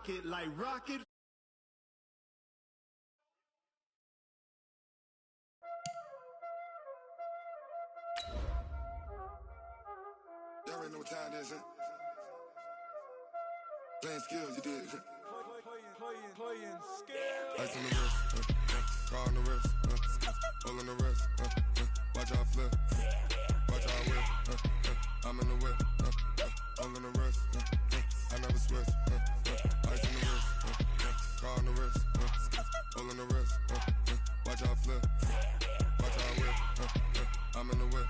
it like rocket. Y'all already know what time it is, huh? Playing skills, you did. Playing skills. Ice on the wrist, car on the wrist, hole on the wrist, watch how I flip, watch how I whip, I'm in the whip, hole on the wrist, I never switch, ice on the wrist, car on the wrist, hole on the wrist, watch how I flip, watch how I whip, I'm in the whip,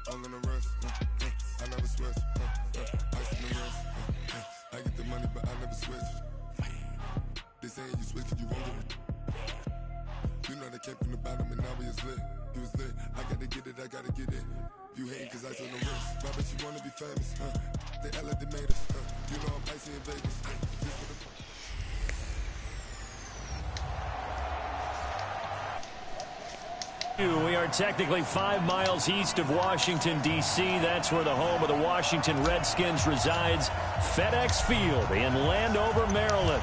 hole on the wrist, I never switch, ice on the wrist, I get the money but I never switch. They saying you switch and you won't get it. You know they came from the bottom and now we is lit. You was lit, I gotta get it, I gotta get it. You hating cause ice on the wrist. Why bet you wanna be famous, They act like they made us, You know I'm icy in Vegas, Just for the... We are technically 5 miles east of Washington, D.C. That's where the home of the Washington Redskins resides. FedEx Field in Landover, Maryland.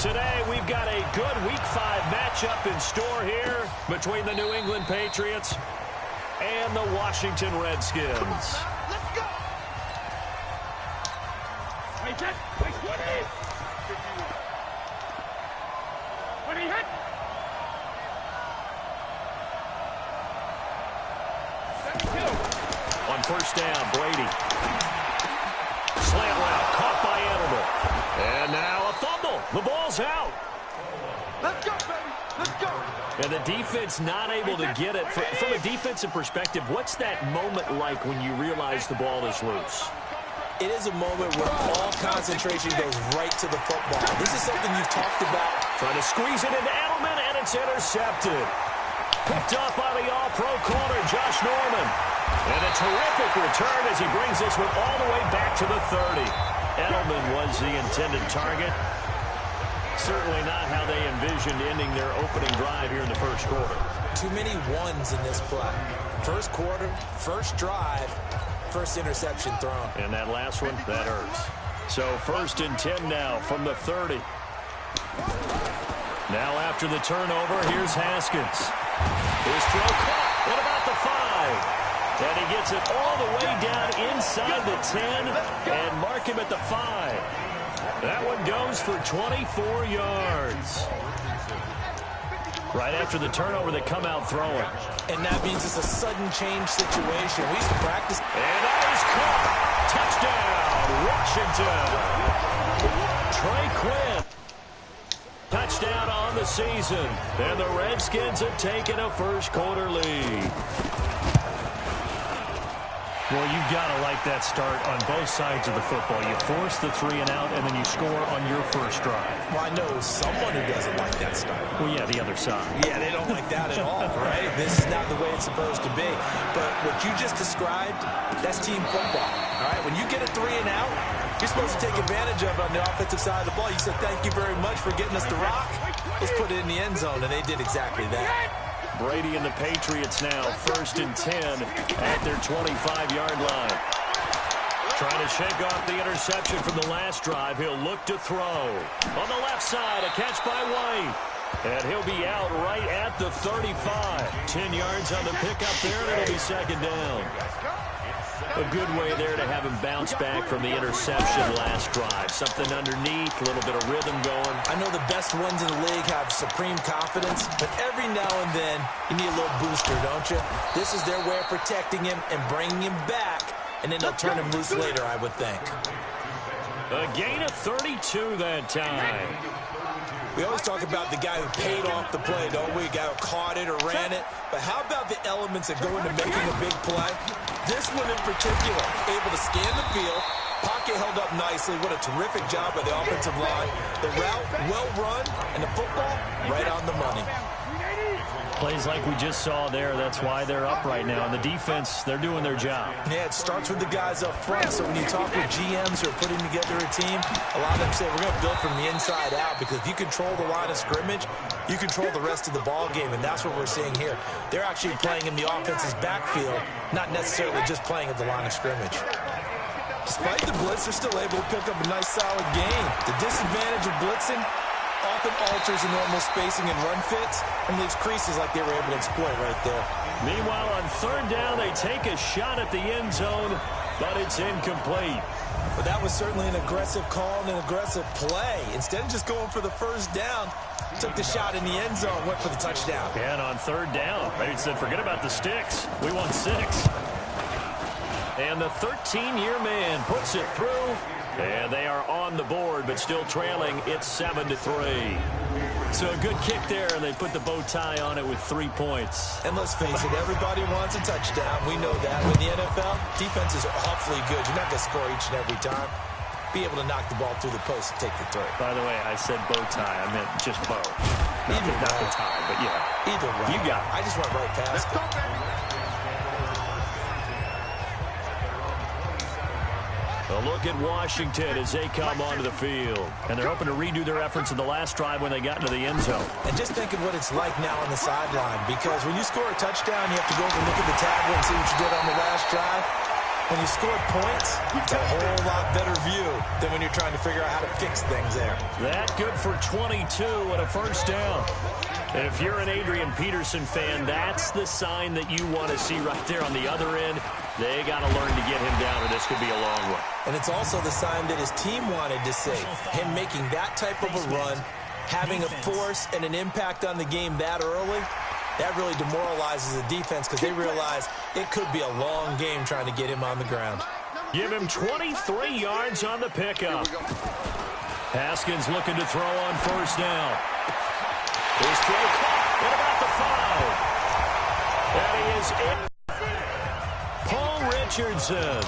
Today, we've got a good Week 5 matchup in store here between the New England Patriots and the Washington Redskins. Let's go. Wait, what is? What he hit? On first down, Brady. Slant route, caught by Edelman. And now a fumble. The ball's out. Let's go, baby. Let's go. And the defense not able to get it. From a defensive perspective, what's that moment like when you realize the ball is loose? It is a moment where all concentration goes right to the football. This is something you've talked about. Trying to squeeze it into Edelman, and it's intercepted. Picked up by the all-pro corner, Josh Norman. And a terrific return as he brings this one all the way back to the 30. Edelman was the intended target. Certainly not how they envisioned ending their opening drive here in the first quarter. Too many ones in this play. First quarter, first drive, first interception thrown. And that last one, that hurts. So 1st and 10 now from the 30. Now after the turnover, here's Haskins. His throw caught at about the 5. And he gets it all the way down inside the 10 and mark him at the 5. That one goes for 24 yards. Right after the turnover, they come out throwing. And that means it's a sudden change situation. We used to practice. And that is caught. Touchdown, Washington. Trey Quinn. Touchdown on the season. And the Redskins have taken a first quarter lead. Well, you've got to like that start on both sides of the football. You force the 3 and out, and then you score on your first drive. Well, I know someone who doesn't like that start. Well, yeah, the other side. Yeah, they don't like that at all, right? This is not the way it's supposed to be. But what you just described, that's team football, all right? When you get a 3 and out, you're supposed to take advantage of it on the offensive side of the ball. You said, thank you very much for getting us the rock. Let's put it in the end zone, and they did exactly that. Brady and the Patriots now 1st and 10 at their 25-yard line. Trying to shake off the interception from the last drive. He'll look to throw. On the left side, a catch by White. And he'll be out right at the 35. 10 yards on the pickup there, and it'll be 2nd down. A good way there to have him bounce back from the interception last drive. Something underneath, a little bit of rhythm going. I know the best ones in the league have supreme confidence, but every now and then you need a little booster, don't you? This is their way of protecting him and bringing him back, and then they'll turn him loose later, I would think. A gain of 32 that time. We always talk about the guy who paid off the play, don't we? The guy who caught it or ran it. But how about the elements that go into making a big play? This one in particular, able to scan the field, pocket held up nicely. What a terrific job by the offensive line. The route, well run, and the football, right on the money. Plays like we just saw there. That's why they're up right now. And the defense, they're doing their job. Yeah, it starts with the guys up front. So when you talk with GMs who are putting together a team, a lot of them say we're going to build from the inside out, because if you control the line of scrimmage, you control the rest of the ball game, and that's what we're seeing here. They're actually playing in the offense's backfield, not necessarily just playing at the line of scrimmage. Despite the blitz, they're still able to pick up a nice, solid gain. The disadvantage of blitzing often alters the normal spacing and run fits and leaves creases like they were able to exploit right there. Meanwhile, on third down, they take a shot at the end zone, but it's incomplete. But that was certainly an aggressive call and an aggressive play. Instead of just going for the first down, took the shot in the end zone, went for the touchdown. And on third down, they said, forget about the sticks. We won 6. And the 13-year man puts it through. And they are on the board, but still trailing. It's 7-3. So a good kick there, and they put the bow tie on it with 3 points. And let's face it, everybody wants a touchdown. We know that. In the NFL, defenses are awfully good. You're not going to score each and every time. Be able to knock the ball through the post and take the throw. By the way, I said bow tie. I meant just bow. Not the tie, but yeah. Either way. You got it. I just went right past it. A look at Washington as they come onto the field. And they're hoping to redo their efforts in the last drive when they got into the end zone. And just think of what it's like now on the sideline. Because when you score a touchdown, you have to go over and look at the tablet and see what you did on the last drive. When you score points, it's a whole lot better view than when you're trying to figure out how to fix things there. That good for 22 and a first down. And if you're an Adrian Peterson fan, that's the sign that you want to see right there on the other end. They got to learn to get him down, or this could be a long one. And it's also the sign that his team wanted to see. Him making that type of a run, having a force and an impact on the game that early, that really demoralizes the defense because they realize it could be a long game trying to get him on the ground. Give him 23 yards on the pickup. Haskins looking to throw on first down. His throw caught. What about the foul? That is it. Paul Richardson,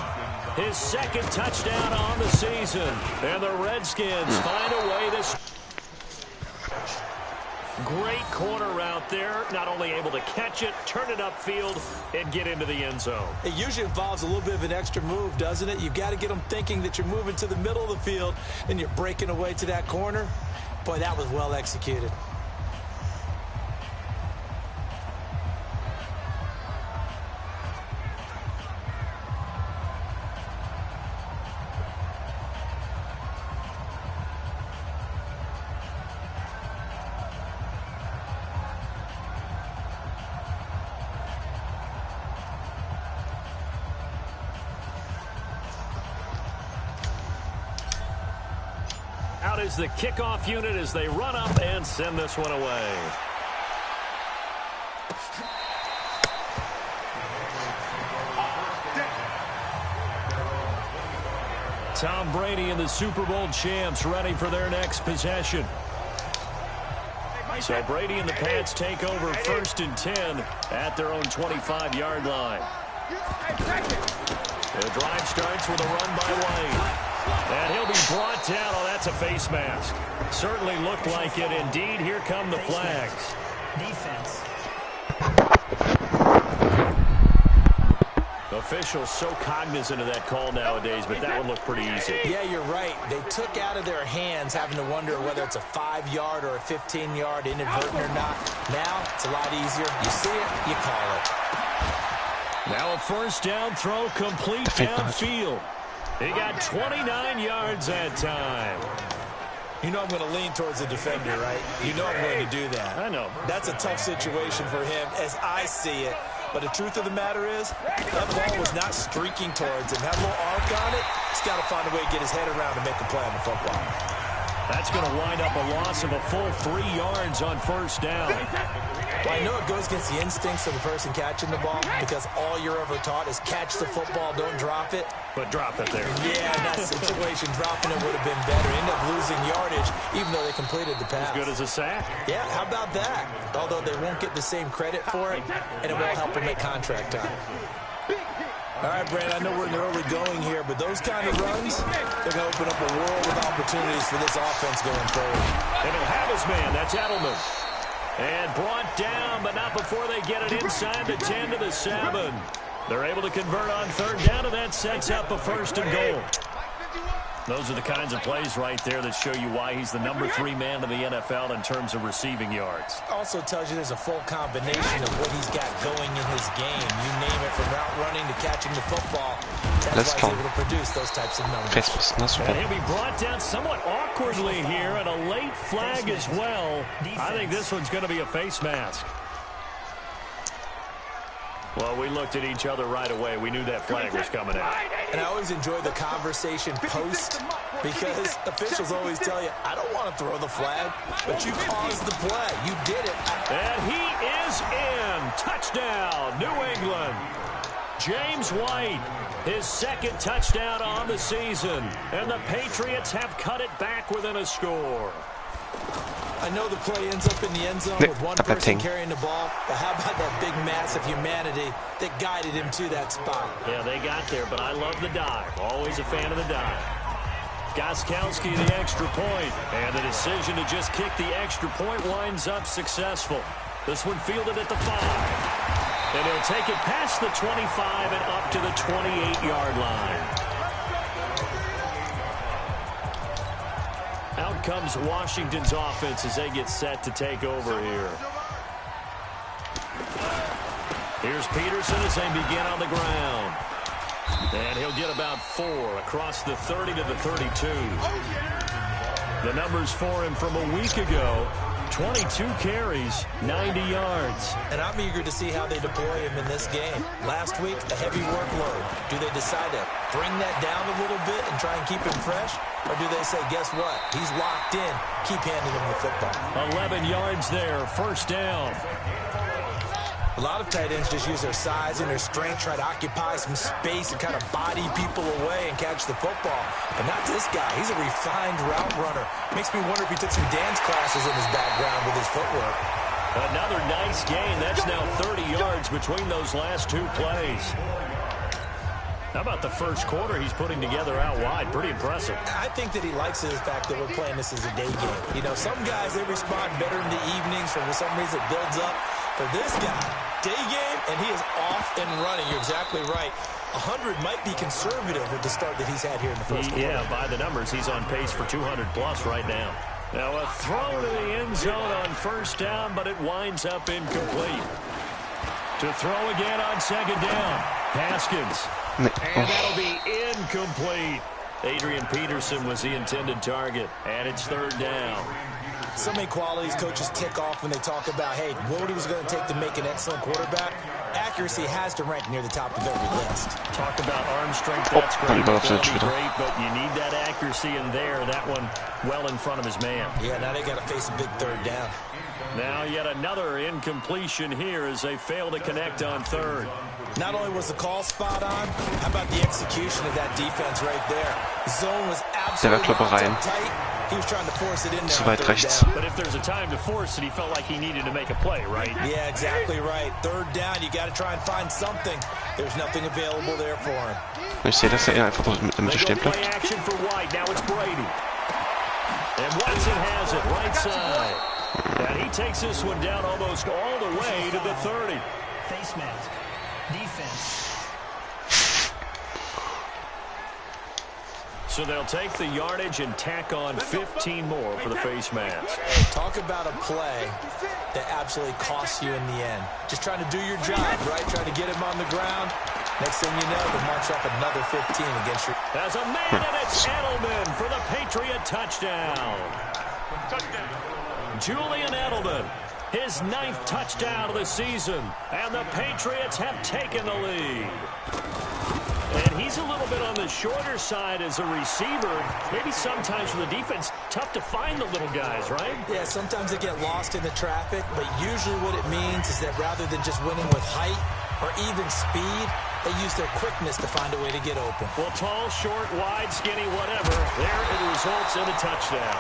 his second touchdown on the season. And the Redskins find a way to... Great corner out there. Not only able to catch it, turn it upfield, and get into the end zone. It usually involves a little bit of an extra move, doesn't it? You've got to get them thinking that you're moving to the middle of the field and you're breaking away to that corner. Boy, that was well executed. Out is the kickoff unit as they run up and send this one away. Tom Brady and the Super Bowl champs ready for their next possession. So Brady and the Pats take over 1st and 10 at their own 25-yard line. The drive starts with a run by White. And he'll be brought down. Oh, that's a face mask. Certainly looked like it. Indeed, here come the flags. Defense. Officials so cognizant of that call nowadays, but that one looked pretty easy. Yeah, you're right. They took out of their hands having to wonder whether it's a 5-yard or a 15-yard inadvertent or not. Now, it's a lot easier. You see it, you call it. Now a first down throw complete downfield. He got 29 yards that time. You know I'm going to lean towards the defender, right? You know I'm going to do that. I know. That's a tough situation for him as I see it. But the truth of the matter is, that ball was not streaking towards him. Had a little arc on it. He's got to find a way to get his head around and make a play on the football. That's going to wind up a loss of a full 3 yards on first down. Well, I know it goes against the instincts of the person catching the ball because all you're ever taught is catch the football, don't drop it. But drop it there. Yeah, in that situation, dropping it would have been better. End up losing yardage, even though they completed the pass. As good as a sack. Yeah, how about that? Although they won't get the same credit for it, and it won't help them at contract time. All right, Brad, I know we're in the early going here, but those kind of runs, they're going to open up a world of opportunities for this offense going forward. And he'll have his man. That's Edelman. And brought down, but not before they get it inside the 10 to the 7. They're able to convert on third down, and that sets up a 1st and goal. Those are the kinds of plays right there that show you why he's the number 3 man in the NFL in terms of receiving yards. Also tells you there's a full combination of what he's got going in his game. You name it, from route running to catching the football. That's why he's able to produce those types of numbers. And he'll be brought down somewhat awkwardly here, and a late flag as well. I think this one's going to be a face mask. Well, we looked at each other right away. We knew that flag was coming out. And I always enjoy the conversation post, because officials always tell you, I don't want to throw the flag, but you caused the play. You did it. And he is in. Touchdown, New England. James White, his second touchdown on the season. And the Patriots have cut it back within a score. I know the play ends up in the end zone with one person carrying the ball, but how about that big mass of humanity that guided him to that spot? Yeah, they got there, but I love the dive. Always a fan of the dive. Gostkowski, the extra point, and the decision to just kick the extra point winds up successful. This one fielded at the 5. And he'll take it past the 25 and up to the 28-yard line. Out comes Washington's offense as they get set to take over here. Here's Peterson as they begin on the ground. And he'll get about 4 across the 30 to the 32. The numbers for him from a week ago: 22 carries, 90 yards. And I'm eager to see how they deploy him in this game. Last week, a heavy workload. Do they decide to bring that down a little bit and try and keep him fresh? Or do they say, guess what? He's locked in. Keep handing him the football. 11 yards there, first down. A lot of tight ends just use their size and their strength, try to occupy some space and kind of body people away and catch the football. But not this guy. He's a refined route runner. Makes me wonder if he took some dance classes in his background with his footwork. Another nice gain. That's now 30 yards between those last 2 plays. How about the first quarter he's putting together out wide? Pretty impressive. I think that he likes the fact that we're playing this as a day game. You know, some guys, they respond better in the evenings. For some reason, it builds up. For this guy, day game, and he is off and running. You're exactly right. 100 might be conservative with the start that he's had here in the first quarter. Yeah, by the numbers, he's on pace for 200-plus right now. Now a throw to the end zone on first down, but it winds up incomplete. To throw again on second down, Haskins. And that'll be incomplete. Adrian Peterson was the intended target, and it's third down. So many qualities coaches tick off when they talk about, hey, what it was going to take to make an excellent quarterback. Accuracy has to rank near the top of every list. Talk about arm strength, that's great. Great, but you need that accuracy in there. That one well in front of his man. Yeah, now they got to face a big third down. Now yet another incompletion here as they fail to connect on third. Not only was the call spot on, how about the execution of that defense right there? The zone was absolutely tight. He was trying to force it in there. But if there's a time to force it, he felt like he needed to make a play, right? Yeah, exactly right. Third down, you got to try and find something. There's nothing available there for him. Ich sehe, dass einfach mit der Mitte stehen bleibt. Action for White. Now it's Brady. And Watson has it right side. And he takes this one down almost all the way to the 30. Face mask. Defense. So they'll take the yardage and tack on 15 more for the face mask. Talk about a play that absolutely costs you in the end. Just trying to do your job, right? Trying to get him on the ground. Next thing you know, they march up another 15 against your... As a man, and it's Edelman for the Patriot touchdown. Julian Edelman, his 9th touchdown of the season, and the Patriots have taken the lead. And he's a little bit on the shorter side as a receiver. Maybe sometimes for the defense, tough to find the little guys, right? Yeah, sometimes they get lost in the traffic, but usually what it means is that rather than just winning with height or even speed, they use their quickness to find a way to get open. Well, tall, short, wide, skinny, whatever, there it results in a touchdown.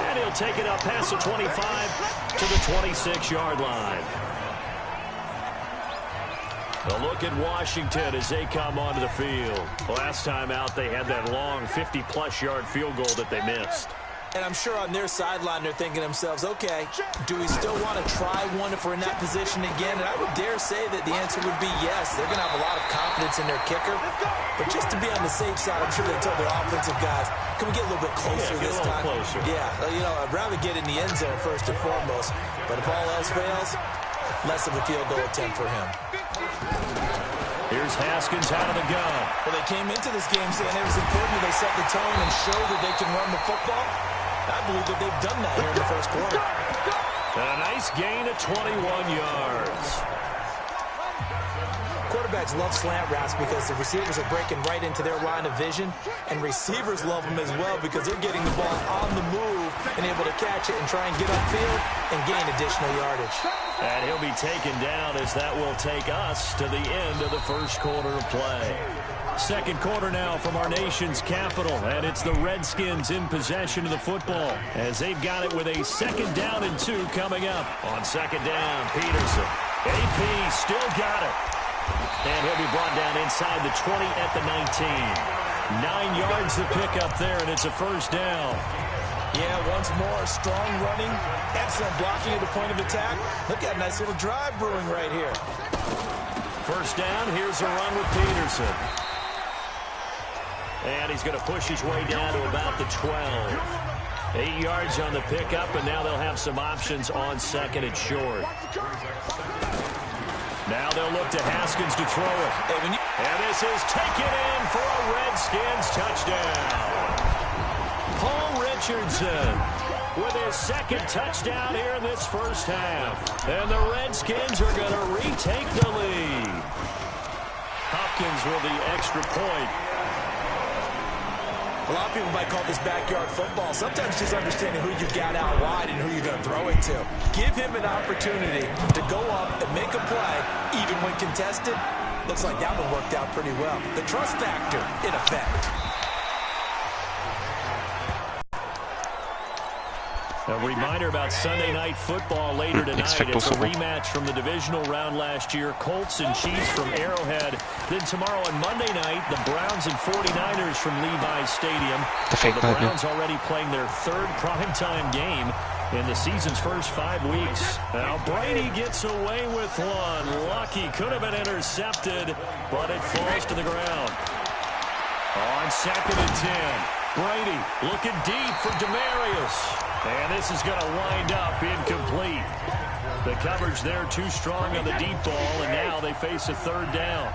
And he'll take it up past the 25 to the 26-yard line. A look at Washington as they come onto the field. Last time out, they had that long 50-plus yard field goal that they missed. And I'm sure on their sideline, they're thinking to themselves, okay, do we still want to try one if we're in that position again? And I would dare say that the answer would be yes. They're going to have a lot of confidence in their kicker. But just to be on the safe side, I'm sure they told their offensive guys, can we get a little bit closer this time? Closer. Yeah, you know, I'd rather get in the end zone first and foremost. But if all else fails, less of a field goal attempt for him. Here's Haskins out of the gun. Well, they came into this game saying it was important that they set the tone and show that they can run the football. I believe that they've done that here in the first quarter. And a nice gain of 21 yards. Quarterbacks love slant routes because the receivers are breaking right into their line of vision, and receivers love them as well because they're getting the ball on the move and able to catch it and try and get upfield and gain additional yardage. And he'll be taken down as that will take us to the end of the first quarter of play. Second quarter now from our nation's capital, and it's the Redskins in possession of the football as they've got it with a 2nd down and 2 coming up. On 2nd down, Peterson. AP still got it. And he'll be brought down inside the 20 at the 19. 9 yards to pick up there, and it's a 1st down. Yeah, once more, strong running, excellent blocking at the point of attack. Look at a nice little drive brewing right here. 1st down, here's a run with Peterson. And he's going to push his way down to about the 12. 8 yards on the pickup, and now they'll have some options on 2nd and short. Now they'll look to Haskins to throw it. And this is taken in for a Redskins touchdown. Paul Richardson with his 2nd touchdown here in this first half. And the Redskins are going to retake the lead. Hopkins with the extra point. A lot of people might call this backyard football. Sometimes just understanding who you've got out wide and who you're going to throw it to. Give him an opportunity to go up and make a play, even when contested. Looks like that one worked out pretty well. The trust factor in effect. A reminder about Sunday Night Football later tonight. It's a rematch from the divisional round last year. Colts and Chiefs from Arrowhead. Then tomorrow on Monday night, the Browns and 49ers from Levi's Stadium. The Browns already playing their 3rd primetime game in the season's first 5 weeks. Now Brady gets away with one. Lucky, could have been intercepted, but it falls to the ground. On 2nd and 10. Brady looking deep for Demarius. And this is going to wind up incomplete. The coverage there too strong on the deep ball, and now they face a 3rd down.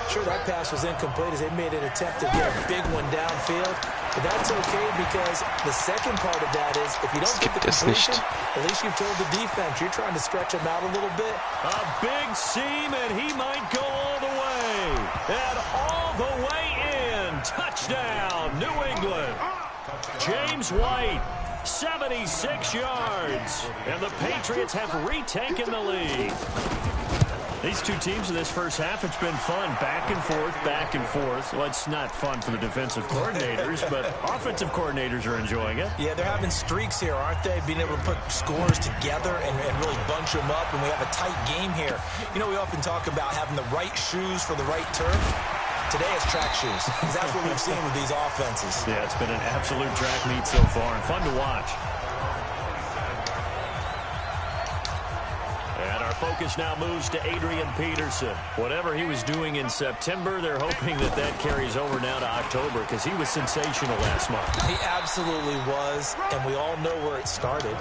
Sure, that pass was incomplete as they made an attempt to get a big one downfield. But that's okay because the second part of that is if you don't get the completion, at least you've told the defense you're trying to stretch them out a little bit. A big seam, and he might go all the way. And all the way in. Touchdown, New England. James White. 76 yards, and the Patriots have retaken the lead. These two teams in this first half, it's been fun. Back and forth, back and forth. Well, it's not fun for the defensive coordinators, but offensive coordinators are enjoying it. Yeah, they're having streaks here, aren't they? Being able to put scores together and really bunch them up, and we have a tight game here. You know, we often talk about having the right shoes for the right turf. Today it's track shoes, because that's what we've seen with these offenses. Yeah, it's been an absolute track meet so far, and fun to watch. And our focus now moves to Adrian Peterson. Whatever he was doing in September, they're hoping that that carries over now to October, because he was sensational last month. He absolutely was, and we all know where it started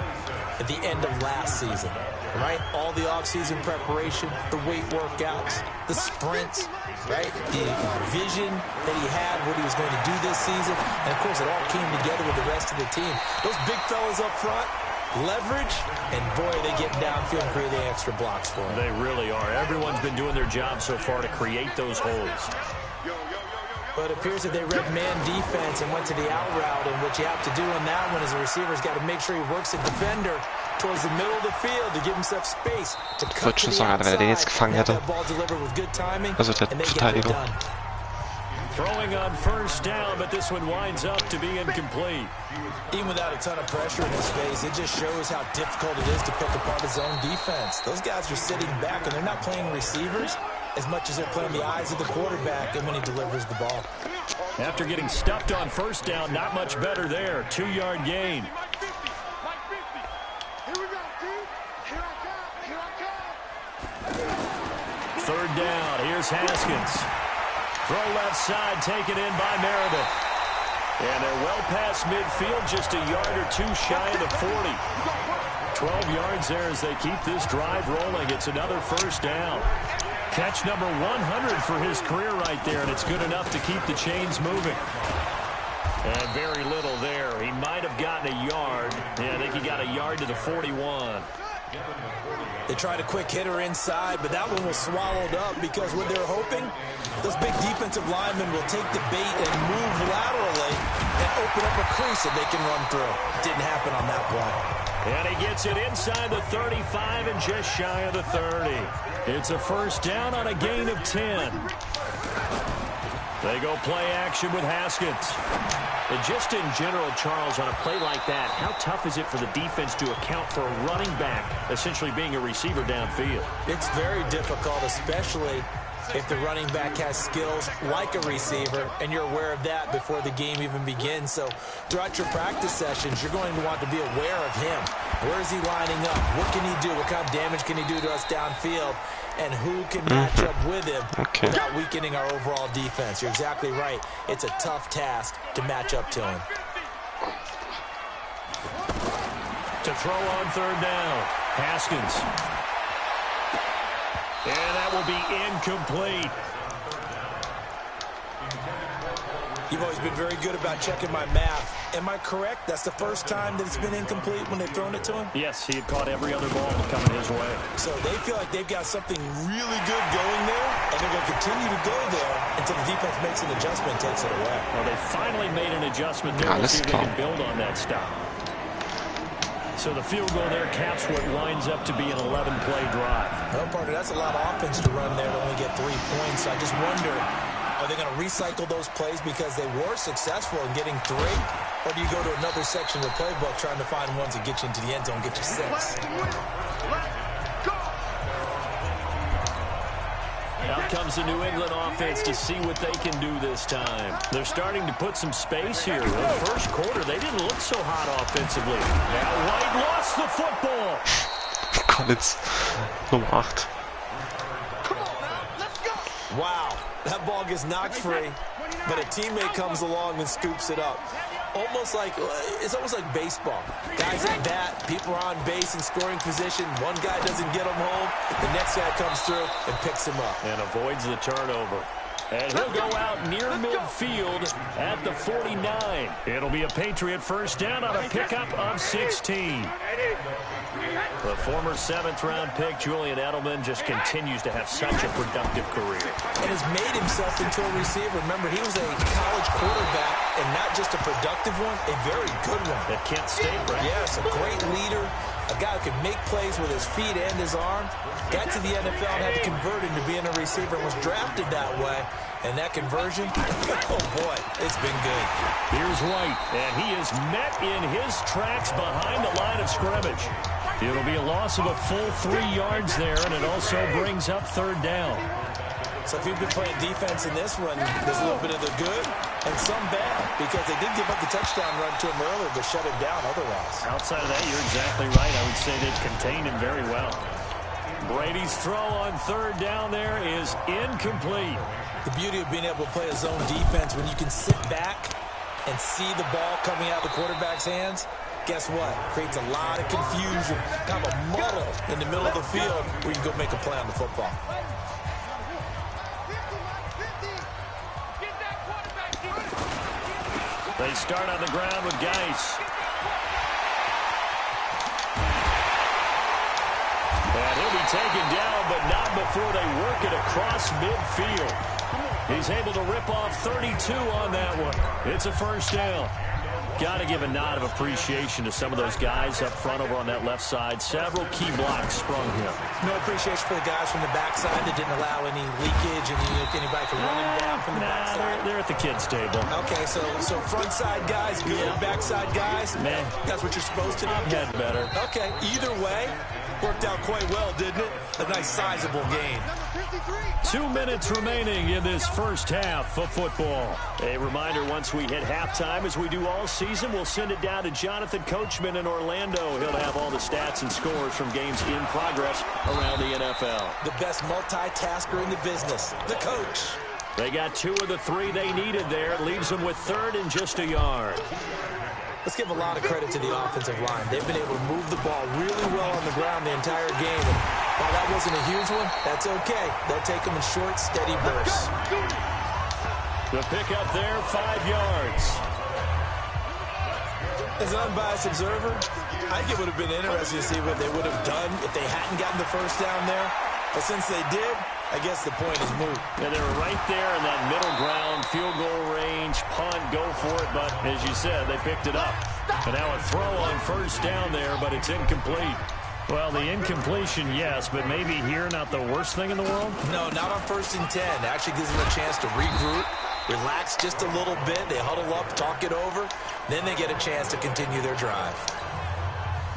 at the end of last season. Right? All the offseason preparation, the weight workouts, the sprints, right? The vision that he had, what he was going to do this season. And, of course, it all came together with the rest of the team. Those big fellas up front, leverage, and, boy, they get downfield and creating extra blocks for them. They really are. Everyone's been doing their job so far to create those holes. But it appears that they read man defense and went to the out route, and what you have to do on that one is the receiver's got to make sure he works the defender towards the middle of the field to give himself space to cut to the outside. Wenn den jetzt gefangen hätte. Also der Verteidiger. Throwing on 1st down, but this one winds up to be incomplete. Even without a ton of pressure in his face, it just shows how difficult it is to pick apart his own defense. Those guys are sitting back, and they're not playing receivers as much as they're playing the eyes of the quarterback and when he delivers the ball. After getting stuffed on 1st down, not much better there. 2-yard gain. Third down. Here's Haskins. Throw left side, taken in by Meredith. And they're well past midfield, just a yard or two shy of the 40. 12 yards there as they keep this drive rolling. It's another 1st down. Catch number 100 for his career right there, and it's good enough to keep the chains moving. And very little there. He might have gotten a yard. Yeah, I think he got a yard to the 41. They tried a quick hitter inside, but that one was swallowed up because what they're hoping, those big defensive linemen will take the bait and move laterally and open up a crease that they can run through. Didn't happen on that play. And he gets it inside the 35 and just shy of the 30. It's a first down on a gain of 10. They go play action with Haskins. And just in general, Charles, on a play like that, how tough is it for the defense to account for a running back essentially being a receiver downfield? It's very difficult, especially if the running back has skills like a receiver, and you're aware of that before the game even begins. So throughout your practice sessions, you're going to want to be aware of him. Where is he lining up? What can he do? What kind of damage can he do to us downfield? And who can match up with him without weakening our overall defense? You're exactly right. It's a tough task to match up to him. To throw on third down, Haskins. And that will be incomplete. You've always been very good about checking my math. Am I correct? That's the first time that it's been incomplete when they've thrown it to him? Yes, he had caught every other ball coming his way. So they feel like they've got something really good going there, and they're going to continue to go there until the defense makes an adjustment and takes it away. Well, they finally made an adjustment there. We'll see if they can build on that stop. So the field goal there caps what winds up to be an 11-play drive. Well, partner, that's a lot of offense to run there to only get 3 points. I just wonder, are they going to recycle those plays because they were successful in getting 3? Or do you go to another section of the playbook trying to find ones that get you into the end zone, get you 6? Out comes the New England offense to see what they can do this time. They're starting to put some space here. In the first quarter, they didn't look so hot offensively. Now White lost the football. Collins, Nummer 8. Wow, that ball gets knocked free, but a teammate comes along and scoops it up. It's almost like baseball. Guys at bat, people are on base in scoring position. One guy doesn't get him home. The next guy comes through and picks him up. And avoids the turnover. And he'll go out near midfield at the 49. It'll be a Patriot first down on a pickup of 16. The former 7th-round pick, Julian Edelman, just continues to have such a productive career. And has made himself into a receiver. Remember, he was a college quarterback, and not just a productive one, a very good one. At Kent State, right? Yes, a great leader, a guy who could make plays with his feet and his arm. Got to the NFL and had to convert into being a receiver and was drafted that way. And that conversion, oh boy, it's been good. Here's White, and he is met in his tracks behind the line of scrimmage. It'll be a loss of a full 3 yards there, and it also brings up third down. So if you've been playing defense in this one, there's a little bit of the good and some bad, because they did give up the touchdown run to him earlier, but shut him down otherwise. Outside of that, you're exactly right. I would say they've contained him very well. Brady's throw on third down there is incomplete. The beauty of being able to play a zone defense, when you can sit back and see the ball coming out of the quarterback's hands, guess what? Creates a lot of confusion, kind of a muddle in the middle of the field where you can go make a play on the football. They start on the ground with Geis. And he'll be taken down, but not before they work it across midfield. He's able to rip off 32 on that one. It's a first down. Got to give a nod of appreciation to some of those guys up front over on that left side. Several key blocks sprung here. No appreciation for the guys from the backside that didn't allow any leakage and anybody could run him down from the backside. They're at the kids' table. Okay, so front side guys, good. Yeah. Backside guys, man, that's what you're supposed to do. Had better. Okay, either way, worked out quite well, didn't it? A nice sizable gain. 2 minutes remaining in this first half of football. A reminder, once we hit halftime, as we do all season, we'll send it down to Jonathan Coachman in Orlando. He'll have all the stats and scores from games in progress around the NFL. The best multitasker in the business, the coach. They got 2 of the 3 they needed there. It leaves them with third and just a yard. Let's give a lot of credit to the offensive line. They've been able to move the ball really well on the ground the entire game. And while that wasn't a huge one, that's okay. They'll take them in short, steady bursts. The pickup there, 5 yards. As an unbiased observer, I think it would have been interesting to see what they would have done if they hadn't gotten the first down there. But since they did, I guess the point is moot. Yeah, they were right there in that middle ground, field goal range, punt, go for it. But as you said, they picked it up. And now a throw on first down there, but it's incomplete. Well, the incompletion, yes, but maybe here not the worst thing in the world? No, not on 1st and 10. It actually gives them a chance to regroup, relax just a little bit. They huddle up, talk it over. Then they get a chance to continue their drive.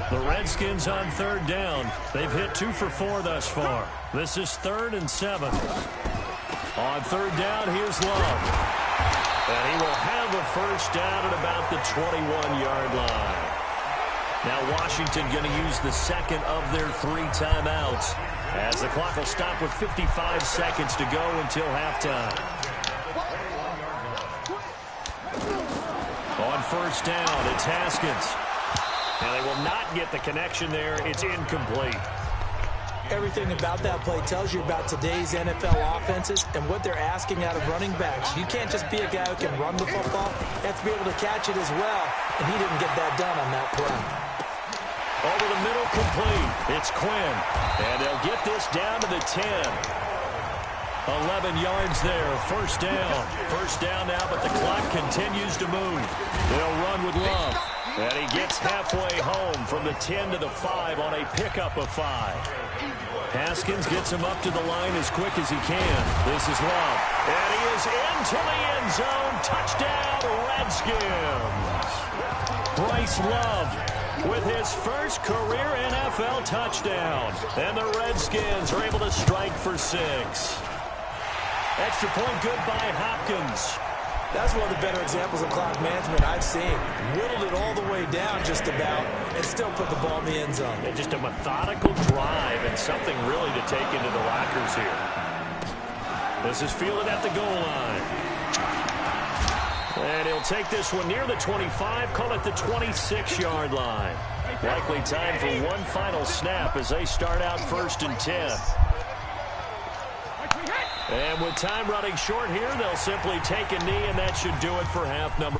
The Redskins on 3rd down. They've hit 2 for 4 thus far. This is 3rd and 7. On 3rd down, here's Love. And he will have a first down at about the 21-yard line. Now Washington going to use the second of their 3 timeouts as the clock will stop with 55 seconds to go until halftime. On 1st down, it's Haskins. And they will not get the connection there. It's incomplete. Everything about that play tells you about today's NFL offenses and what they're asking out of running backs. You can't just be a guy who can run the football. You have to be able to catch it as well, and he didn't get that done on that play. Over the middle, complete. It's Quinn, and they'll get this down to the 10. 11 yards there, first down. First down now, but the clock continues to move. They'll run with Love. And he gets halfway home from the 10 to the 5 on a pickup of 5. Haskins gets him up to the line as quick as he can. This is Love. And he is into the end zone. Touchdown, Redskins. Bryce Love with his first career NFL touchdown. And the Redskins are able to strike for 6. Extra point good by Hopkins. That's one of the better examples of clock management I've seen. Whittled it all the way down just about and still put the ball in the end zone. And just a methodical drive and something really to take into the lockers here. This is fielded at the goal line. And he'll take this one near the 25, call it the 26-yard line. Likely time for one final snap as they start out 1st and 10. And with time running short here, they'll simply take a knee, and that should do it for half number.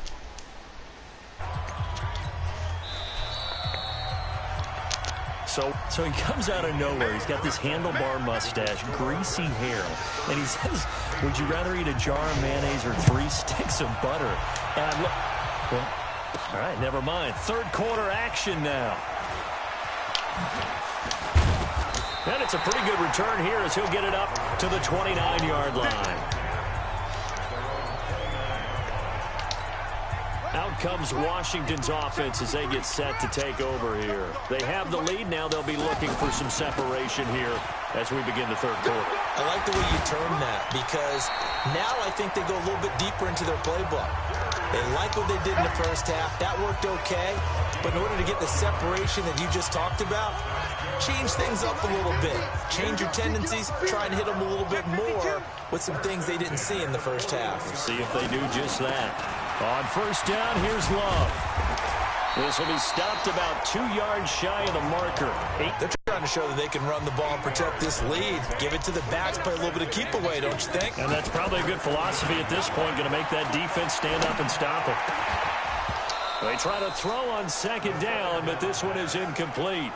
So he comes out of nowhere. He's got this handlebar mustache, greasy hair, and he says, would you rather eat a jar of mayonnaise or 3 sticks of butter? And look, well, all right, never mind. 3rd quarter action now. And it's a pretty good return here as he'll get it up to the 29-yard line. Out comes Washington's offense as they get set to take over here. They have the lead. Now they'll be looking for some separation here as we begin the 3rd quarter. I like the way you term that because now I think they go a little bit deeper into their playbook. They like what they did in the first half. That worked okay. But in order to get the separation that you just talked about, change things up a little bit. Change your tendencies. Try and hit them a little bit more with some things they didn't see in the first half. We'll see if they do just that. On 1st down, here's Love. This will be stopped about 2 yards shy of the marker. They're trying to show that they can run the ball and protect this lead. Give it to the backs, play a little bit of keep away, don't you think? And that's probably a good philosophy at this point, going to make that defense stand up and stop it. They try to throw on 2nd down, but this one is incomplete.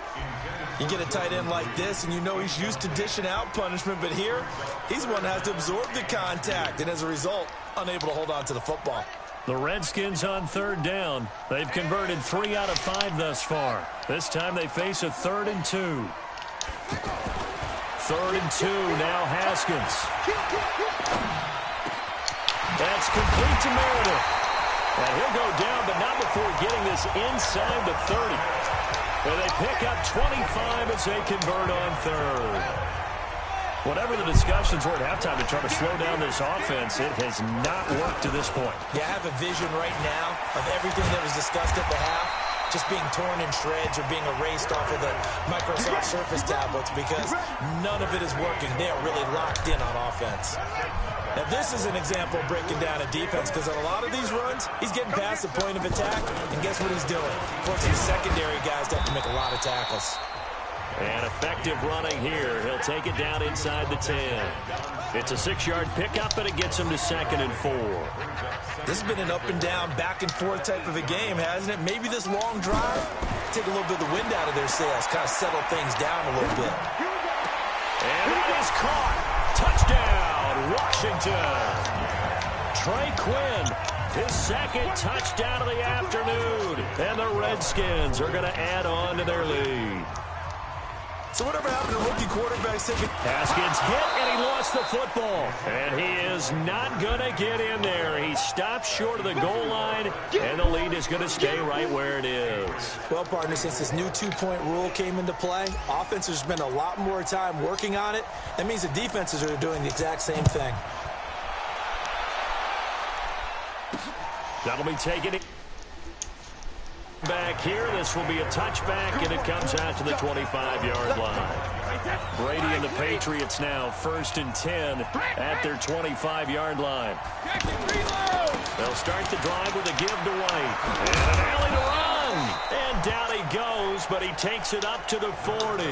You get a tight end like this, and you know he's used to dishing out punishment, but here, he's one that has to absorb the contact, and as a result, unable to hold on to the football. The Redskins on 3rd down. They've converted 3 out of 5 thus far. This time they face a 3rd and 2. 3rd and 2, now Haskins. That's complete to Meredith. And he'll go down, but not before getting this inside the 30. And they pick up 25 as they convert on 3rd. Whatever the discussions were at halftime to try to slow down this offense, it has not worked to this point. Yeah, I have a vision right now of everything that was discussed at the half just being torn in shreds or being erased off of the Microsoft Surface tablets because none of it is working. They are really locked in on offense. Now, this is an example of breaking down a defense because on a lot of these runs, he's getting past the point of attack, and guess what he's doing? Forcing the secondary guys to have to make a lot of tackles. And effective running here. He'll take it down inside the 10. It's a 6-yard pickup, and it gets him to 2nd and 4. This has been an up-and-down, back-and-forth type of a game, hasn't it? Maybe this long drive, take a little bit of the wind out of their sails, kind of settle things down a little bit. And it is caught. Touchdown, Washington. Trey Quinn, his 2nd touchdown of the afternoon. And the Redskins are going to add on to their lead. So whatever happened to rookie quarterbacks taking... Haskins hit, and he lost the football. And he is not going to get in there. He stopped short of the goal line, and the lead is going to stay right where it is. Well, partner, since this new two-point rule came into play, offenses spend a lot more time working on it. That means the defenses are doing the exact same thing. That'll be taken back here. This will be a touchback, and it comes out to the 25-yard line. Brady and the Patriots now 1st and 10 at their 25-yard line. They'll start the drive with a give to White. And an alley to run. And down he goes, but he takes it up to the 40.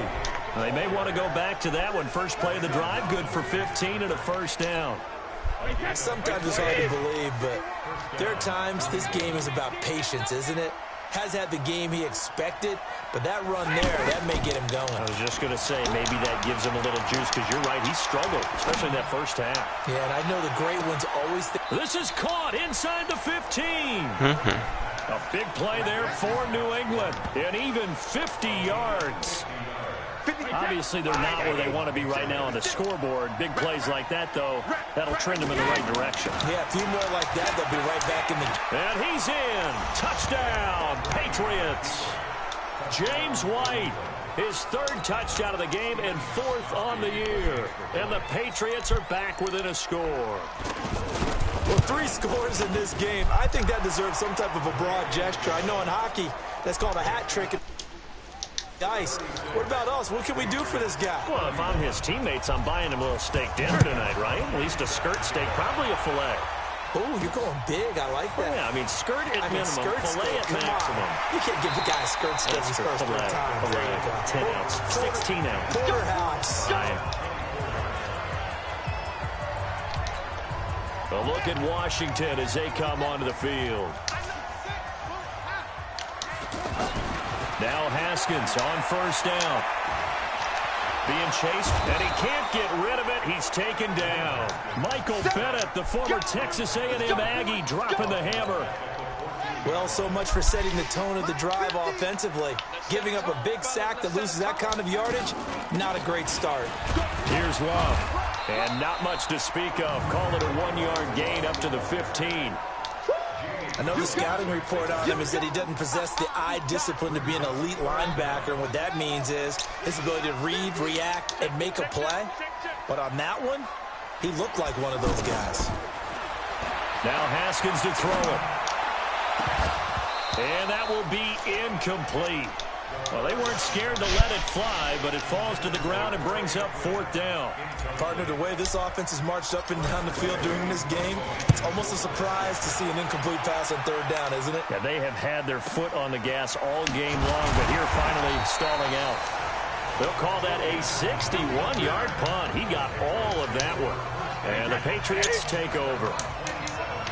They may want to go back to that one. First play of the drive, good for 15 and a first down. Sometimes it's hard to believe, but there are times this game is about patience, isn't it? Has had the game he expected, but that run there, that may get him going. I was just going to say, maybe that gives him a little juice, because you're right, he struggled, especially in that first half. Yeah, and I know the great ones always think. This is caught inside the 15. A big play there for New England, and even 50 yards. Obviously, they're not where they want to be right now on the scoreboard. Big plays like that, though, that'll trend them in the right direction. Yeah, a few more like that, they'll be right back in the... And he's in. Touchdown, Patriots. James White, his 3rd touchdown of the game and 4th on the year. And the Patriots are back within a score. Well, 3 scores in this game. I think that deserves some type of a broad gesture. I know in hockey, that's called a hat trick. Ice. What about us? What can we do for this guy? Well, if I'm his teammates, I'm buying him a little steak dinner tonight, right? At least a skirt steak, probably a filet. Oh, you're going big. I like that. Yeah, I mean, skirt at minimum, filet at maximum. You can't give the guy a skirt steak his first time. Filet, 10 ounce, 16 ounce. Porterhouse. A look at Washington as they come onto the field. Now Haskins on first down. Being chased, and he can't get rid of it. He's taken down. Michael Bennett, the former Texas A&M Aggie, dropping the hammer. Well, so much for setting the tone of the drive offensively. Giving up a big sack that loses that kind of yardage, not a great start. Here's Love, and not much to speak of. Call it a 1-yard gain up to the 15. I know the scouting report on him is that he doesn't possess the eye discipline to be an elite linebacker, and what that means is his ability to read, react, and make a play. But on that one, he looked like one of those guys. Now Haskins to throw it. And that will be incomplete. Well, they weren't scared to let it fly, but it falls to the ground and brings up 4th down. Partner, the way this offense has marched up and down the field during this game, it's almost a surprise to see an incomplete pass on 3rd down, isn't it? Yeah, they have had their foot on the gas all game long, but here finally stalling out. They'll call that a 61-yard punt. He got all of that one. And the Patriots take over.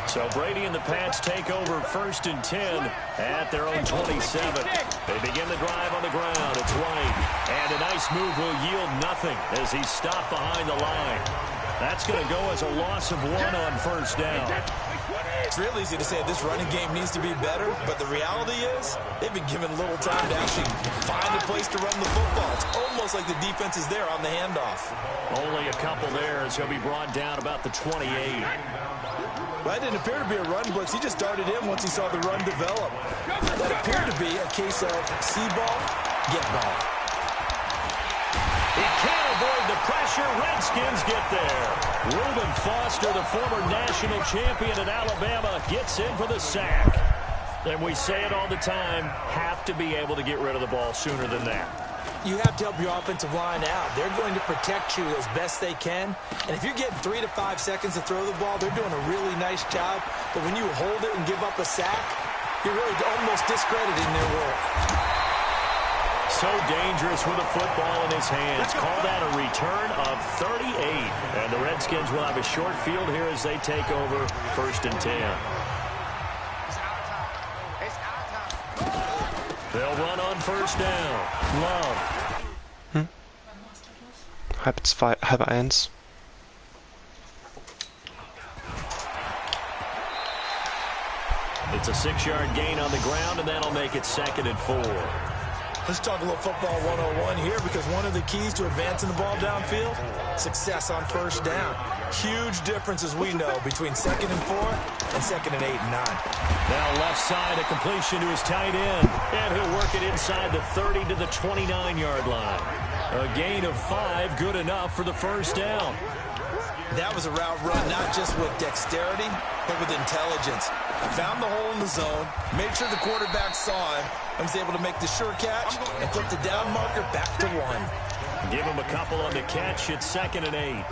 So Brady and the Pats take over 1st and 10 at their own 27. They begin the drive on the ground. It's White. And a nice move will yield nothing as he's stopped behind the line. That's going to go as a loss of 1 on first down. It's real easy to say this running game needs to be better, but the reality is they've been given little time to actually find a place to run the football. It's almost like the defense is there on the handoff. Only a couple there as he'll be brought down about the 28. That didn't appear to be a run blitz. He just darted in once he saw the run develop. That appeared to be a case of see ball, get ball. He can't avoid the pressure. Redskins get there. Reuben Foster, the former national champion at Alabama, gets in for the sack. And we say it all the time, have to be able to get rid of the ball sooner than that. You have to help your offensive line out. They're going to protect you as best they can. And if you're getting 3 to 5 seconds to throw the ball, they're doing a really nice job. But when you hold it and give up a sack, you're really almost discrediting their work. So dangerous with a football in his hands. Call that a return of 38. And the Redskins will have a short field here as they take over 1st and 10. They'll run on 1st down. Love. Halb 1. It's a 6-yard gain on the ground, and that'll make it 2nd and 4. Let's talk a little football 101 here, because one of the keys to advancing the ball downfield, success on 1st down. Huge difference, as we know, between 2nd and 4 and 2nd and 8 and 9. Now left side, a completion to his tight end. And he'll work it inside the 30 to the 29-yard line. A gain of 5, good enough for the 1st down. That was a route run, not just with dexterity, but with intelligence. Found the hole in the zone, made sure the quarterback saw him, and was able to make the sure catch and flip the down marker back to 1. Give him a couple on the catch. It's 2nd and 8.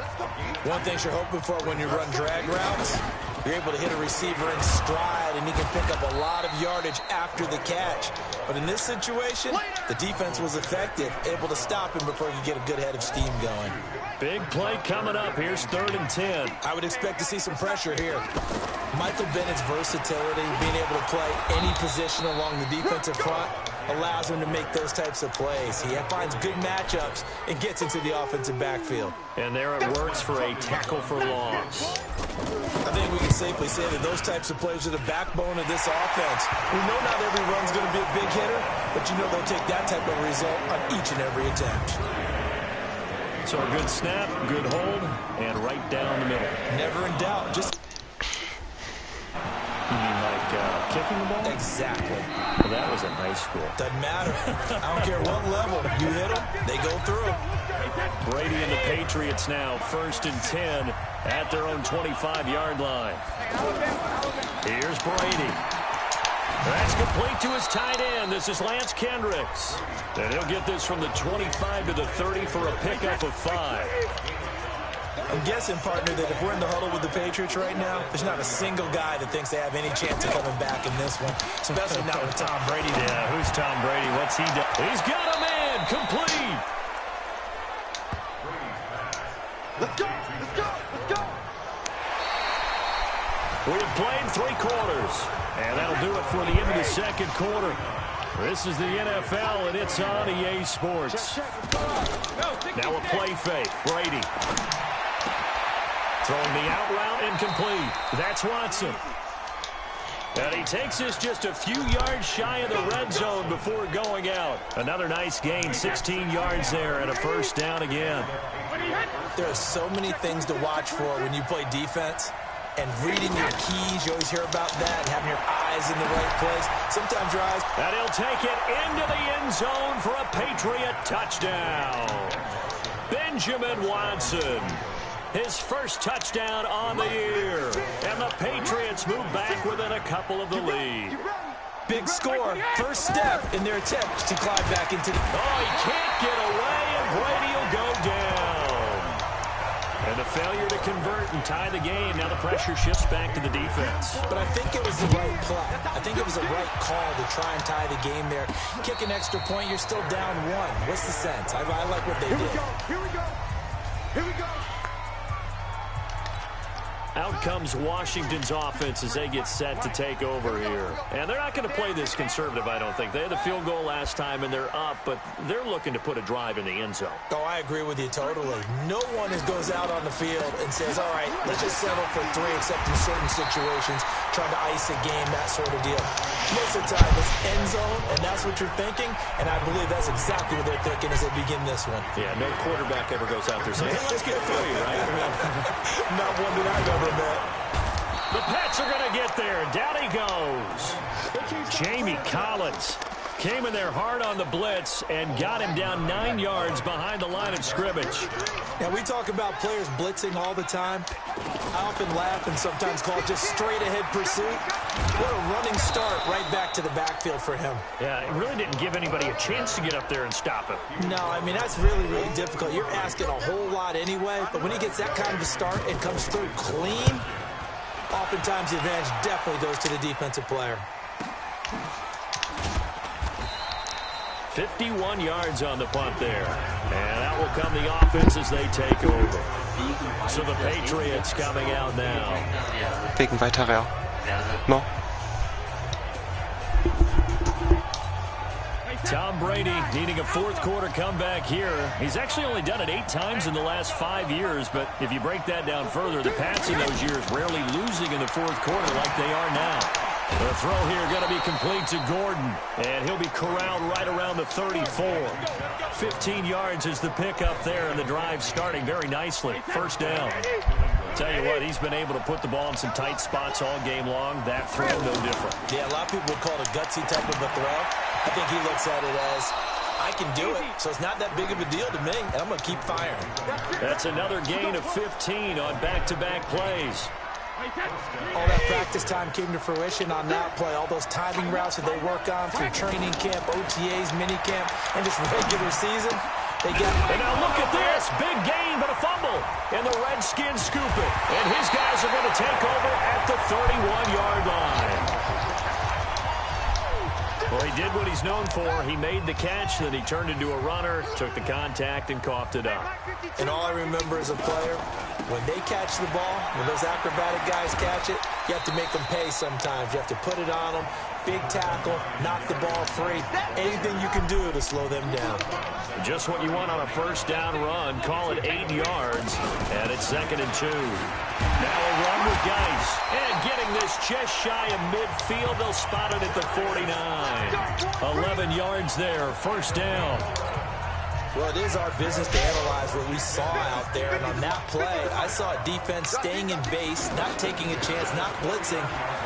One thing you're hoping for when you run drag routes, you're able to hit a receiver in stride, and he can pick up a lot of yardage after the catch. But in this situation, the defense was effective, able to stop him before he could get a good head of steam going. Big play coming up. Here's 3rd and 10. I would expect to see some pressure here. Michael Bennett's versatility, being able to play any position along the defensive front, allows him to make those types of plays. He finds good matchups and gets into the offensive backfield. And there it works for a tackle for loss. I think we can safely say that those types of plays are the backbone of this offense. We know not every run's going to be a big hitter, but you know they'll take that type of result on each and every attempt. So a good snap, good hold, and right down the middle. Never in doubt. Just you mean like kicking the ball? Exactly. Well, that was in high school. Doesn't matter. I don't care what level. You hit them, they go through. Brady and the Patriots now 1st and 10 at their own 25-yard line. Here's Brady. That's complete to his tight end. This is Lance Kendricks. And he'll get this from the 25 to the 30 for a pickup of 5. I'm guessing, partner, that if we're in the huddle with the Patriots right now, there's not a single guy that thinks they have any chance of coming back in this one, especially not with Tom Brady. Yeah, who's Tom Brady? What's he done? He's got a man. Complete. Let's go! Let's go! Let's go! We've played 3 quarters, and that'll do it for the end of the 2nd quarter. This is the NFL, and it's on EA Sports. Now a play fake. Brady. Throwing the out route incomplete. That's Watson. And he takes us just a few yards shy of the red zone before going out. Another nice gain, 16 yards there, and a 1st down again. There are so many things to watch for when you play defense. And reading your keys, you always hear about that, and having your eyes in the right place. Sometimes your eyes... And he'll take it into the end zone for a Patriot touchdown. Benjamin Watson. His first touchdown on the year. And the Patriots move back within a couple of the lead. Big score. First step in their attempt to climb back into the... Oh, he can't get away, and Brady will go down. And a failure to convert and tie the game. Now the pressure shifts back to the defense. But I think it was the right play. I think it was the right call to try and tie the game there. Kick an extra point, you're still down 1. What's the sense? I like what they did. Here we go! Here we go! Out comes Washington's offense as they get set to take over here. And they're not going to play this conservative, I don't think. They had the field goal last time, and they're up, but they're looking to put a drive in the end zone. Oh, I agree with you totally. No one goes out on the field and says, all right, let's just settle for 3, except in certain situations, trying to ice a game, that sort of deal. Most of the time, it's end zone, and that's what you're thinking, and I believe that's exactly what they're thinking as they begin this one. Yeah, no quarterback ever goes out there saying, hey, let's get a failure, right? I mean, not one that I've ever met. The Pats are going to get there. Down he goes. Jamie Collins came in there hard on the blitz and got him down 9 yards behind the line of scrimmage. Now, we talk about players blitzing all the time. I often laugh and sometimes call it just straight-ahead pursuit. What a running start right back to the backfield for him. Yeah, it really didn't give anybody a chance to get up there and stop him. No, I mean, that's really, really difficult. You're asking a whole lot anyway, but when he gets that kind of a start and comes through clean, oftentimes the advantage definitely goes to the defensive player. 51 yards on the punt there. And out will come the offense as they take over. So the Patriots coming out now. Wegen weiterer. No. Tom Brady needing a fourth quarter comeback here. He's actually only done it 8 times in the last 5 years, but if you break that down further, the Pats in those years rarely losing in the fourth quarter like they are now. The throw here going to be complete to Gordon, and he'll be corralled right around the 34. 15 yards is the pickup there, and the drive starting very nicely. First down. Tell you what, he's been able to put the ball in some tight spots all game long. That throw, no different. Yeah, a lot of people would call it a gutsy type of a throw. I think he looks at it as, I can do it, so it's not that big of a deal to me, and I'm going to keep firing. That's another gain of 15 on back-to-back plays. All that practice time came to fruition on that play. All those timing routes that they work on through training camp, OTAs, mini camp, and just regular season. They get. And now look at this. Big gain, but a fumble. And the Redskins scoop it. And his guys are going to take over at the 31-yard line. Well, he did what he's known for. He made the catch, then he turned into a runner, took the contact, and coughed it up. And all I remember as a player, when they catch the ball, when those acrobatic guys catch it, you have to make them pay sometimes. You have to put it on them, big tackle, knock the ball free. Anything you can do to slow them down. Just what you want on a first down run. Call it 8 yards, and it's 2nd and 2. Now a run with Geis. And getting this just shy of midfield, they'll spot it at the 49. 11 yards there, first down. Well, it is our business to analyze what we saw out there. And on that play, I saw a defense staying in base, not taking a chance, not blitzing,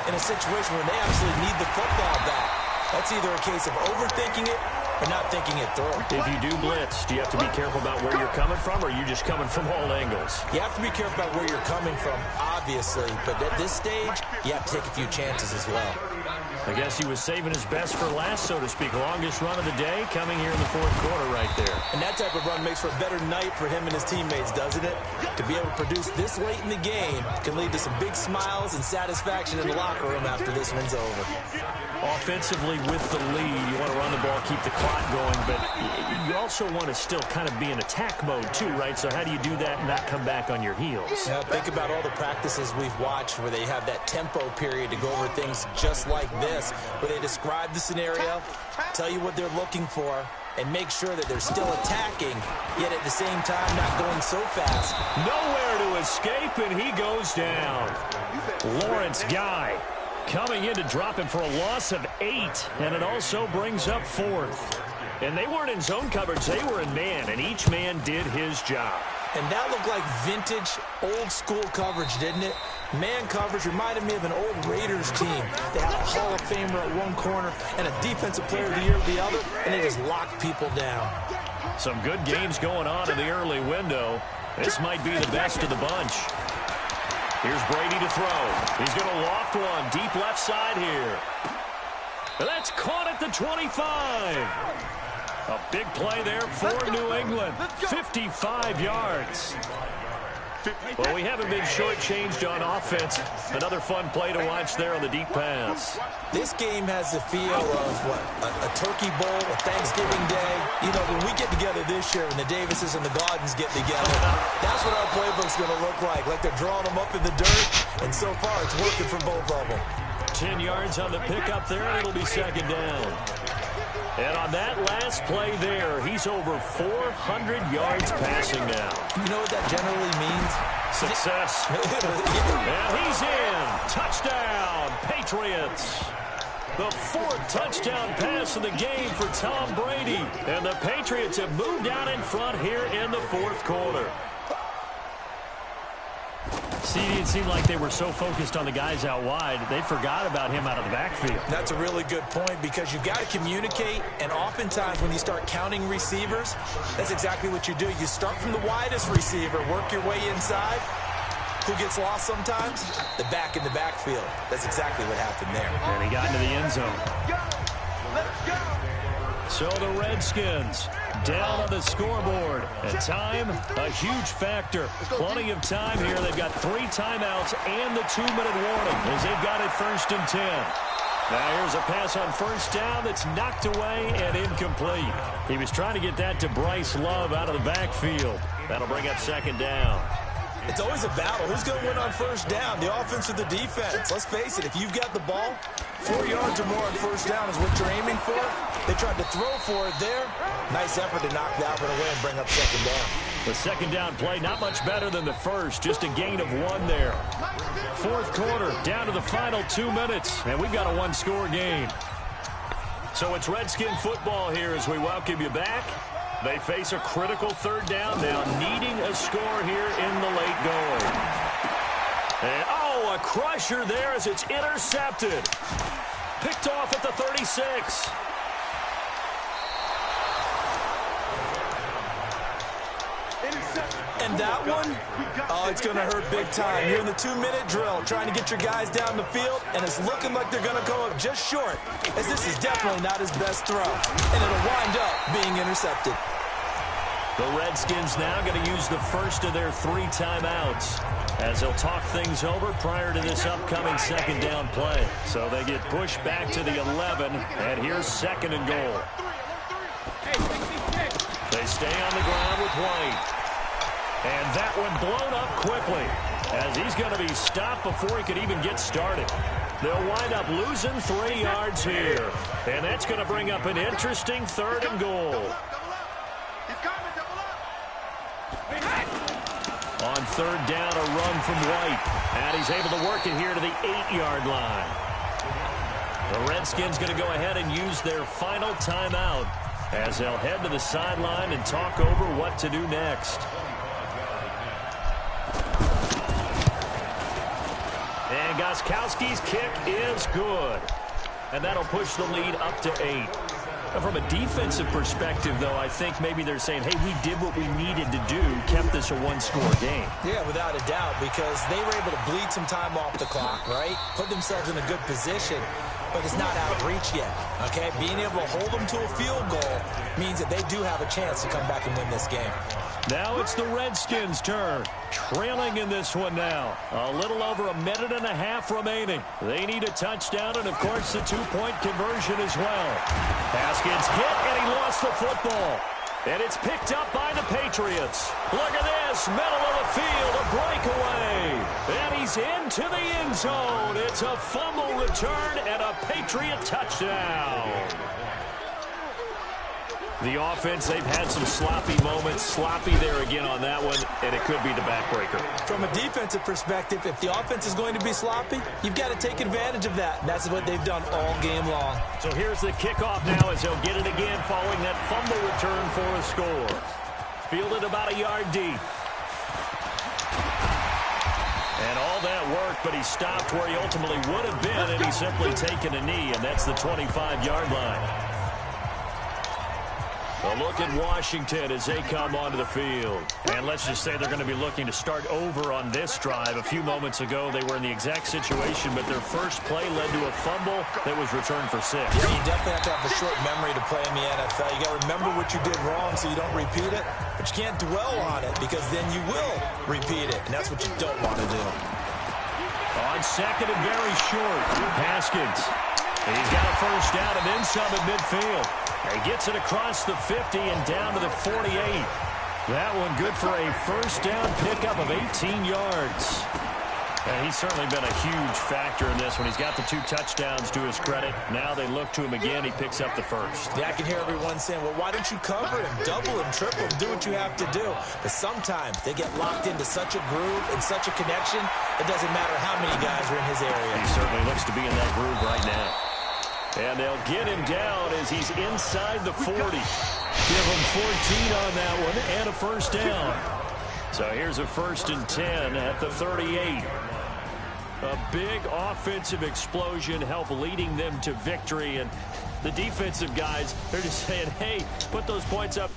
in a situation where they actually need the football back. That's either a case of overthinking it or not thinking it through. If you do blitz, do you have to be careful about where you're coming from, or are you just coming from all angles? You have to be careful about where you're coming from, obviously. But at this stage, you have to take a few chances as well. I guess he was saving his best for last, so to speak. Longest run of the day coming here in the fourth quarter right there. And that type of run makes for a better night for him and his teammates, doesn't it? To be able to produce this late in the game can lead to some big smiles and satisfaction in the locker room after this one's over. Offensively with the lead, you want to run the ball, keep the clock going, but you also want to still kind of be in attack mode too, right? So how do you do that and not come back on your heels? Yeah, think about all the practices we've watched where they have that tempo period to go over things just like this, where they describe the scenario, tell you what they're looking for, and make sure that they're still attacking, yet at the same time not going so fast. Nowhere to escape, and he goes down. Lawrence Guy coming in to drop him for a loss of 8, and it also brings up 4th. And they weren't in zone coverage, they were in man, and each man did his job. And that looked like vintage, old-school coverage, didn't it? Man coverage reminded me of an old Raiders team. They had a Hall of Famer at one corner and a Defensive Player of the Year at the other, and they just locked people down. Some good games going on in the early window. This might be the best of the bunch. Here's Brady to throw. He's going to loft one deep left side here. That's caught at the 25. A big play there for New England. 55 yards. Well, we haven't been shortchanged on offense. Another fun play to watch there on the deep pass. This game has the feel of, what, a turkey bowl, a Thanksgiving day. You know, when we get together this year and the Davises and the Gaudens get together, that's what our playbook's going to look like they're drawing them up in the dirt, and so far it's working for both of them. 10 yards on the pickup there, and it'll be 2nd down. And on that last play there, he's over 400 yards passing now. You know what that generally means? Success. And he's in. Touchdown, Patriots. The 4th touchdown pass of the game for Tom Brady. And the Patriots have moved out in front here in the 4th quarter. See, it seemed like they were so focused on the guys out wide, they forgot about him out of the backfield. That's a really good point because you've got to communicate, and oftentimes when you start counting receivers, that's exactly what you do. You start from the widest receiver, work your way inside. Who gets lost sometimes? The back in the backfield. That's exactly what happened there. And he got into the end zone. Let's go. So the Redskins down on the scoreboard. And time, a huge factor. Plenty of time here. They've got 3 timeouts and the 2-minute warning as they've got it 1st and 10. Now here's a pass on 1st down that's knocked away and incomplete. He was trying to get that to Bryce Love out of the backfield. That'll bring up 2nd down. It's always a battle. Who's going to win on 1st down, the offense or the defense? Let's face it, if you've got the ball, 4 yards or more on 1st down is what you're aiming for. They tried to throw for it there. Nice effort to knock that one away and bring up 2nd down. The 2nd down play, not much better than the first, just a gain of 1 there. 4th quarter, down to the final 2 minutes, and we've got a 1-score game. So it's Redskin football here as we welcome you back. They face a critical 3rd down now, needing a score here in the late going. And, oh, a crusher there as it's intercepted. Picked off at the 36. And that one, oh, it's going to hurt big time. You're in the 2-minute drill, trying to get your guys down the field, and it's looking like they're going to go up just short, as this is definitely not his best throw. And it'll wind up being intercepted. The Redskins now going to use the first of their 3 timeouts as they'll talk things over prior to this upcoming 2nd down play. So they get pushed back to the 11, and here's 2nd and goal. They stay on the ground with White. And that one blown up quickly as he's going to be stopped before he could even get started. They'll wind up losing 3 yards here. And that's going to bring up an interesting 3rd and goal. On 3rd down, a run from White. And he's able to work it here to the 8-yard line. The Redskins going to go ahead and use their final timeout as they'll head to the sideline and talk over what to do next. And Gostkowski's kick is good. And that'll push the lead up to 8. And from a defensive perspective, though, I think maybe they're saying, hey, we did what we needed to do, kept this a 1-score game. Yeah, without a doubt, because they were able to bleed some time off the clock, right? Put themselves in a good position, but it's not out of reach yet, okay? Being able to hold them to a field goal means that they do have a chance to come back and win this game. Now it's the Redskins' turn. Trailing in this one now. A little over a minute and a half remaining. They need a touchdown and, of course, the 2-point conversion as well. Haskins hit, and he lost the football. And it's picked up by the Patriots. Look at this. Middle of the field, a breakaway. And he's into the end zone. It's a fumble return and a Patriot touchdown. The offense, they've had some sloppy moments. Sloppy there again on that one, and it could be the backbreaker. From a defensive perspective, if the offense is going to be sloppy, you've got to take advantage of that. And that's what they've done all game long. So here's the kickoff now as they'll get it again following that fumble return for a score. Fielded about a yard deep. And all that worked, but he stopped where he ultimately would have been, and he's simply taken a knee, and that's the 25-yard line. A look at Washington as they come onto the field. And let's just say they're going to be looking to start over on this drive. A few moments ago, they were in the exact situation, but their first play led to a fumble that was returned for 6. Yeah, you definitely have to have a short memory to play in the NFL. You got to remember what you did wrong so you don't repeat it, but you can't dwell on it because then you will repeat it, and that's what you don't want to do. On 2nd and very short, Haskins. He's got a first down and then some at midfield. He gets it across the 50 and down to the 48. That one good for a first down pickup of 18 yards. And he's certainly been a huge factor in this one. He's got the 2 touchdowns to his credit. Now they look to him again. He picks up the first. Yeah, I can hear everyone saying, well, why don't you cover him, double him, triple him, do what you have to do. But sometimes they get locked into such a groove and such a connection, it doesn't matter how many guys are in his area. He certainly looks to be in that groove right now. And they'll get him down as he's inside the 40. Give him 14 on that one and a first down. So here's a 1st and 10 at the 38. A big offensive explosion helped leading them to victory. And the defensive guys, they're just saying, hey, put those points up